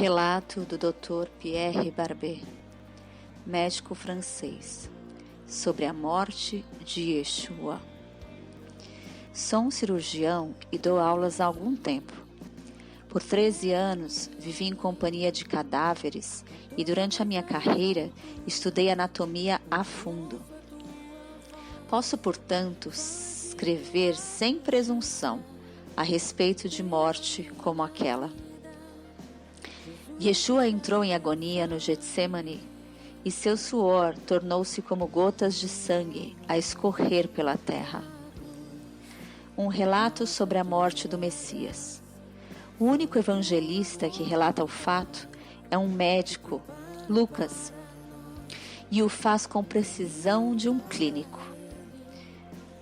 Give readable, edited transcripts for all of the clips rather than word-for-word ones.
Relato do Dr. Pierre Barbet, médico francês, sobre a morte de Yeshua. Sou um cirurgião e dou aulas há algum tempo. Por 13 anos vivi em companhia de cadáveres e durante a minha carreira estudei anatomia a fundo. Posso, portanto, escrever sem presunção a respeito de morte como aquela. Yeshua entrou em agonia no Getsemane e seu suor tornou-se como gotas de sangue a escorrer pela terra. Um relato sobre a morte do Messias. O único evangelista que relata o fato é um médico, Lucas, e o faz com precisão de um clínico.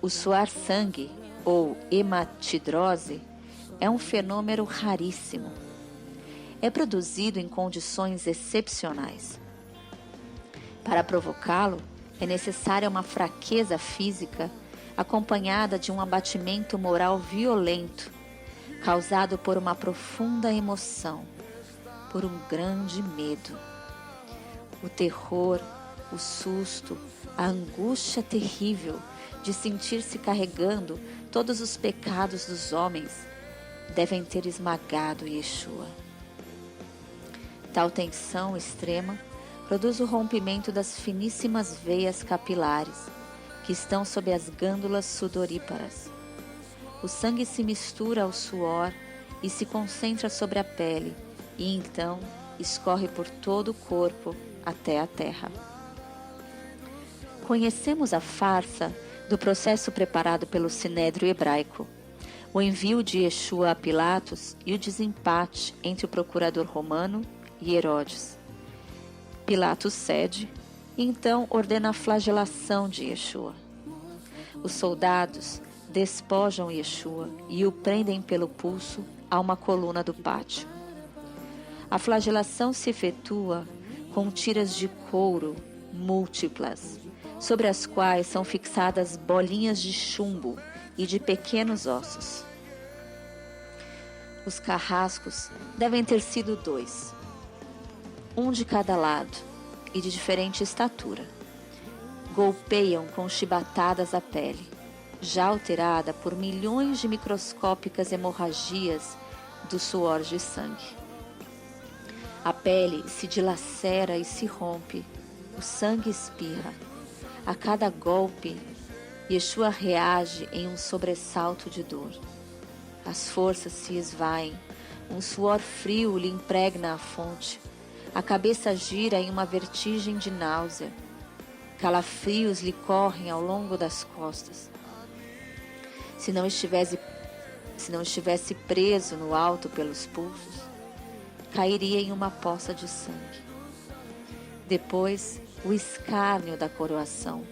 O suar sangue, ou hematidrose, é um fenômeno raríssimo. É produzido em condições excepcionais. Para provocá-lo, é necessária uma fraqueza física acompanhada de um abatimento moral violento, causado por uma profunda emoção, por um grande medo. O terror, o susto, a angústia terrível de sentir-se carregando todos os pecados dos homens devem ter esmagado Yeshua. Tal tensão extrema produz o rompimento das finíssimas veias capilares que estão sob as glândulas sudoríparas. O sangue se mistura ao suor e se concentra sobre a pele e então escorre por todo o corpo até a terra. Conhecemos a farsa do processo preparado pelo Sinédrio hebraico, o envio de Yeshua a Pilatos e o desempate entre o procurador romano e Herodes. Pilatos cede e então ordena a flagelação de Yeshua. Os soldados despojam Yeshua e o prendem pelo pulso a uma coluna do pátio. A flagelação se efetua com tiras de couro múltiplas, sobre as quais são fixadas bolinhas de chumbo e de pequenos ossos. Os carrascos devem ter sido 2, um de cada lado e de diferente estatura. Golpeiam com chibatadas a pele, já alterada por milhões de microscópicas hemorragias do suor de sangue. A pele se dilacera e se rompe, o sangue espirra. A cada golpe, Yeshua reage em um sobressalto de dor. As forças se esvaem, um suor frio lhe impregna a fonte. A cabeça gira em uma vertigem de náusea. Calafrios lhe correm ao longo das costas. Se não estivesse preso no alto pelos pulsos, cairia em uma poça de sangue. Depois, o escárnio da coroação,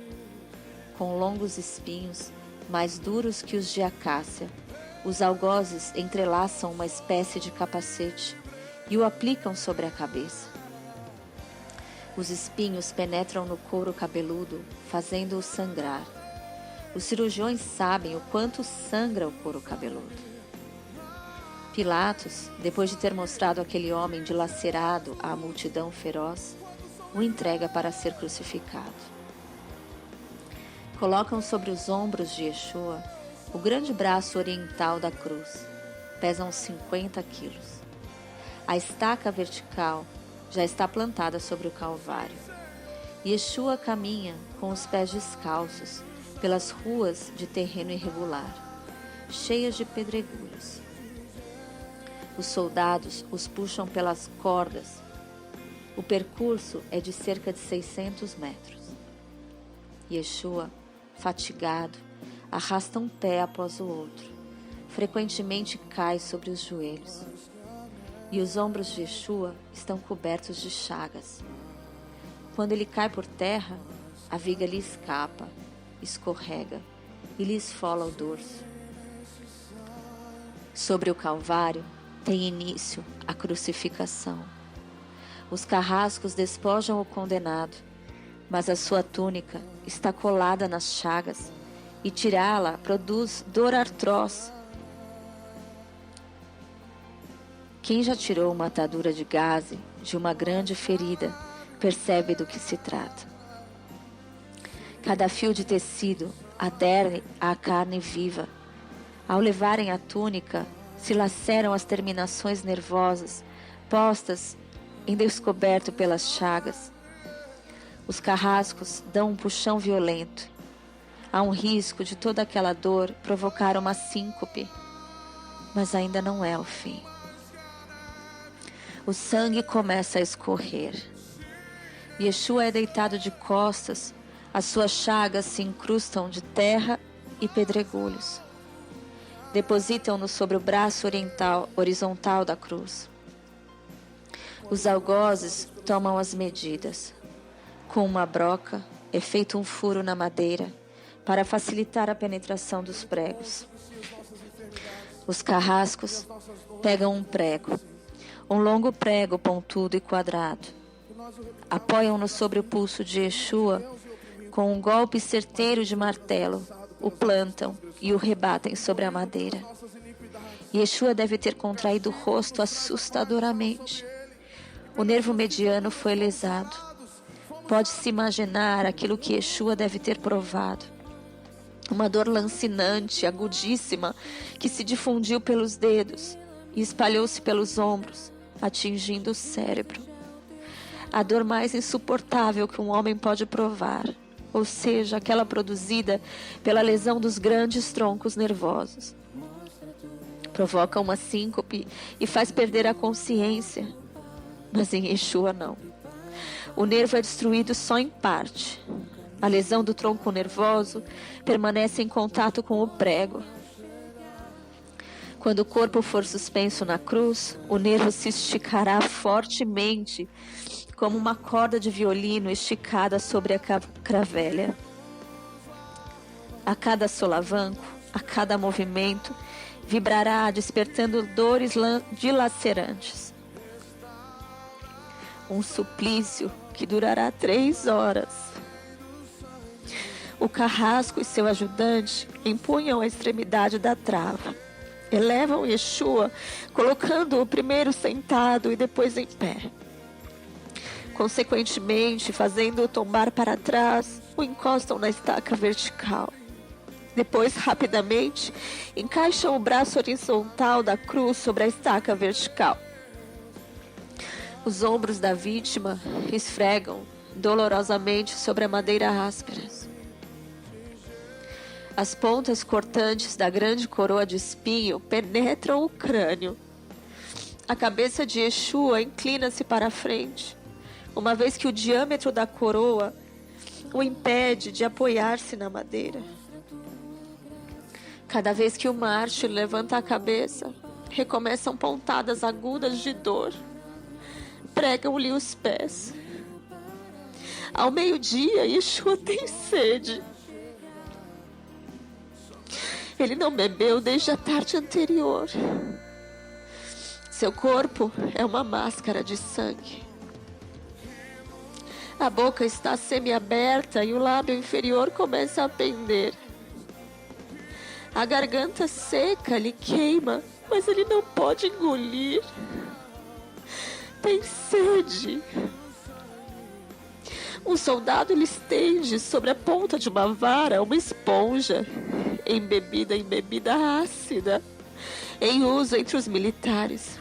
com longos espinhos, mais duros que os de acácia. Os algozes entrelaçam uma espécie de capacete e o aplicam sobre a cabeça. Os espinhos penetram no couro cabeludo, fazendo-o sangrar. Os cirurgiões sabem o quanto sangra o couro cabeludo. Pilatos, depois de ter mostrado aquele homem dilacerado à multidão feroz, o entrega para ser crucificado. Colocam sobre os ombros de Yeshua o grande braço oriental da cruz. Pesam 50 quilos. A estaca vertical já está plantada sobre o Calvário. Yeshua caminha com os pés descalços pelas ruas de terreno irregular, cheias de pedregulhos. Os soldados os puxam pelas cordas. O percurso é de cerca de 600 metros. Yeshua, fatigado, arrasta um pé após o outro. Frequentemente cai sobre os joelhos. E os ombros de Yeshua estão cobertos de chagas. Quando ele cai por terra, a viga lhe escapa, escorrega e lhe esfola o dorso. Sobre o Calvário tem início a crucificação. Os carrascos despojam o condenado, mas a sua túnica está colada nas chagas e tirá-la produz dor atroz Quem já tirou uma atadura de gaze de uma grande ferida percebe do que se trata. Cada fio de tecido adere à carne viva. Ao levarem a túnica, se laceram as terminações nervosas, postas em descoberto pelas chagas. Os carrascos dão um puxão violento. Há um risco de toda aquela dor provocar uma síncope, mas ainda não é o fim. O sangue começa a escorrer. Yeshua é deitado de costas, as suas chagas se incrustam de terra e pedregulhos. Depositam-no sobre o braço horizontal da cruz. Os algozes tomam as medidas. Com uma broca é feito um furo na madeira para facilitar a penetração dos pregos. Os carrascos pegam um prego, um longo prego pontudo e quadrado. Apoiam-no sobre o pulso de Yeshua com um golpe certeiro de martelo, o plantam e o rebatem sobre a madeira. Yeshua deve ter contraído o rosto assustadoramente. O nervo mediano foi lesado. Pode-se imaginar aquilo que Yeshua deve ter provado. Uma dor lancinante, agudíssima, que se difundiu pelos dedos e espalhou-se pelos ombros, atingindo o cérebro. A dor mais insuportável que um homem pode provar, ou seja, aquela produzida pela lesão dos grandes troncos nervosos. Provoca uma síncope e faz perder a consciência, mas em Yeshua não. O nervo é destruído só em parte. A lesão do tronco nervoso permanece em contato com o prego. Quando o corpo for suspenso na cruz, o nervo se esticará fortemente, como uma corda de violino esticada sobre a cravelha. A cada solavanco, a cada movimento, vibrará, despertando dores dilacerantes. Um suplício que durará 3 horas. O carrasco e seu ajudante empunham a extremidade da trava. Elevam Yeshua, colocando-o primeiro sentado e depois em pé. Consequentemente, fazendo-o tombar para trás, o encostam na estaca vertical. Depois, rapidamente, encaixam o braço horizontal da cruz sobre a estaca vertical. Os ombros da vítima esfregam dolorosamente sobre a madeira áspera. As pontas cortantes da grande coroa de espinho penetram o crânio. A cabeça de Yeshua inclina-se para a frente, uma vez que o diâmetro da coroa o impede de apoiar-se na madeira. Cada vez que o mártir levanta a cabeça, recomeçam pontadas agudas de dor. Pregam-lhe os pés. Ao meio-dia, Yeshua tem sede. Ele não bebeu desde a tarde anterior. Seu corpo é uma máscara de sangue. A boca está semiaberta e o lábio inferior começa a pender. A garganta seca lhe queima, mas ele não pode engolir. Tem sede. Um soldado lhe estende sobre a ponta de uma vara uma esponja, embebida em bebida ácida, em uso entre os militares.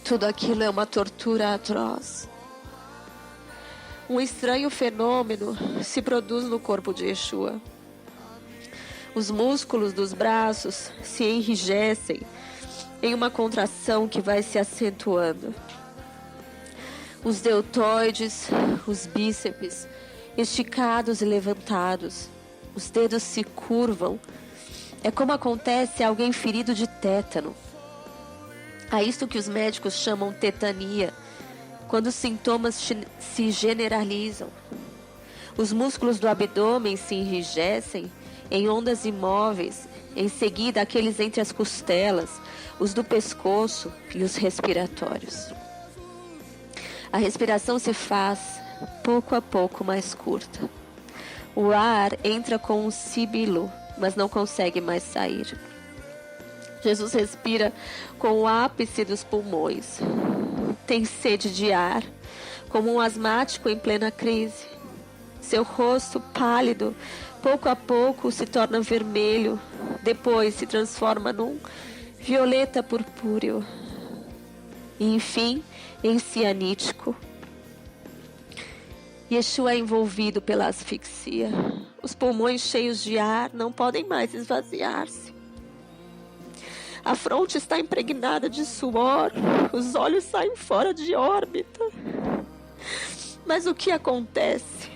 Tudo aquilo é uma tortura atroz. Um estranho fenômeno se produz no corpo de Yeshua. Os músculos dos braços se enrijecem em uma contração que vai se acentuando. Os deltoides, os bíceps, esticados e levantados. Os dedos se curvam. É como acontece a alguém ferido de tétano. A isto que os médicos chamam tetania, quando os sintomas se generalizam. Os músculos do abdômen se enrijecem em ondas imóveis, em seguida aqueles entre as costelas, os do pescoço e os respiratórios. A respiração se faz, pouco a pouco, mais curta. O ar entra com um sibilo, mas não consegue mais sair. Jesus respira com o ápice dos pulmões. Tem sede de ar, como um asmático em plena crise. Seu rosto pálido, pouco a pouco, se torna vermelho, depois se transforma num violeta purpúreo e, enfim, em cianítico. Yeshua é envolvido pela asfixia. Os pulmões cheios de ar não podem mais esvaziar-se. A fronte está impregnada de suor, os olhos saem fora de órbita. Mas o que acontece?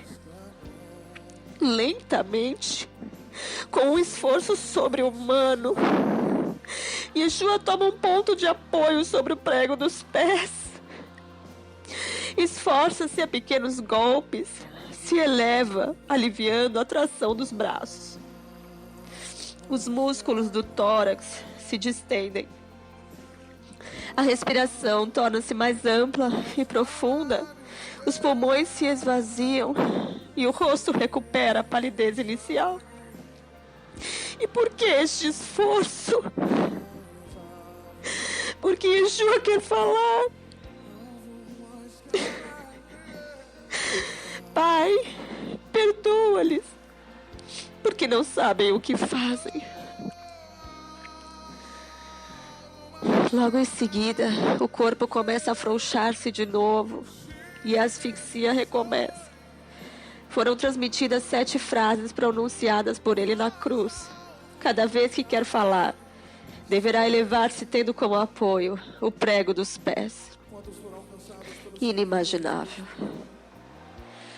Lentamente, com um esforço sobre-humano, Yeshua toma um ponto de apoio sobre o prego dos pés. Esforça-se a pequenos golpes, se eleva, aliviando a tração dos braços. Os músculos do tórax se distendem. A respiração torna-se mais ampla e profunda. Os pulmões se esvaziam e o rosto recupera a palidez inicial. E por que este esforço? Porque Yeshua quer falar. Pai, perdoa-lhes, porque não sabem o que fazem. Logo em seguida, o corpo começa a afrouxar-se de novo e a asfixia recomeça. Foram transmitidas 7 frases pronunciadas por ele na cruz. Cada vez que quer falar, deverá elevar-se tendo como apoio o prego dos pés. Inimaginável.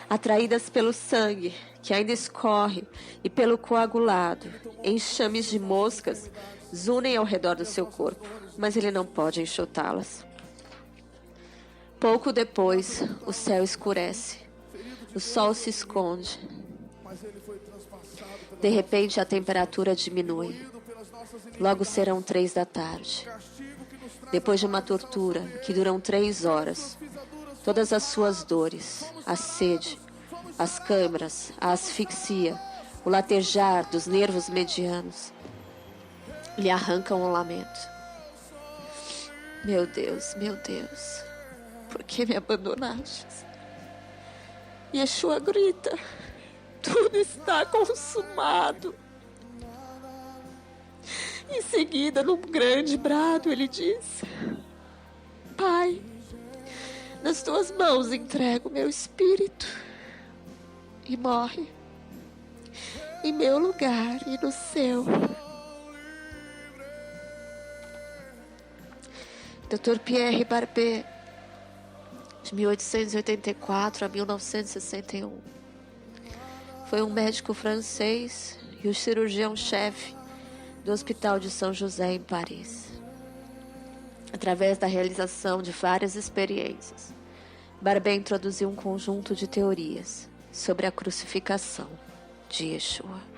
Atraídas pelo sangue que ainda escorre e pelo coagulado, enxames de moscas zunem ao redor do seu corpo, mas ele não pode enxotá-las. Pouco depois, o céu escurece, o sol se esconde. De repente, a temperatura diminui. Logo serão 3 da tarde. Depois de uma tortura que duram 3 horas, todas as suas dores, a sede, as câimbras, a asfixia, o latejar dos nervos medianos, lhe arrancam um lamento. Meu Deus, por que me abandonastes? Yeshua grita, tudo está consumado. Em seguida, num grande brado, ele diz, Pai, nas tuas mãos entrego meu espírito. E morre em meu lugar e no seu. Dr. Pierre Barbet, de 1884 a 1961. Foi um médico francês e o cirurgião-chefe do Hospital de São José, em Paris. Através da realização de várias experiências, Barbet introduziu um conjunto de teorias sobre a crucificação de Yeshua.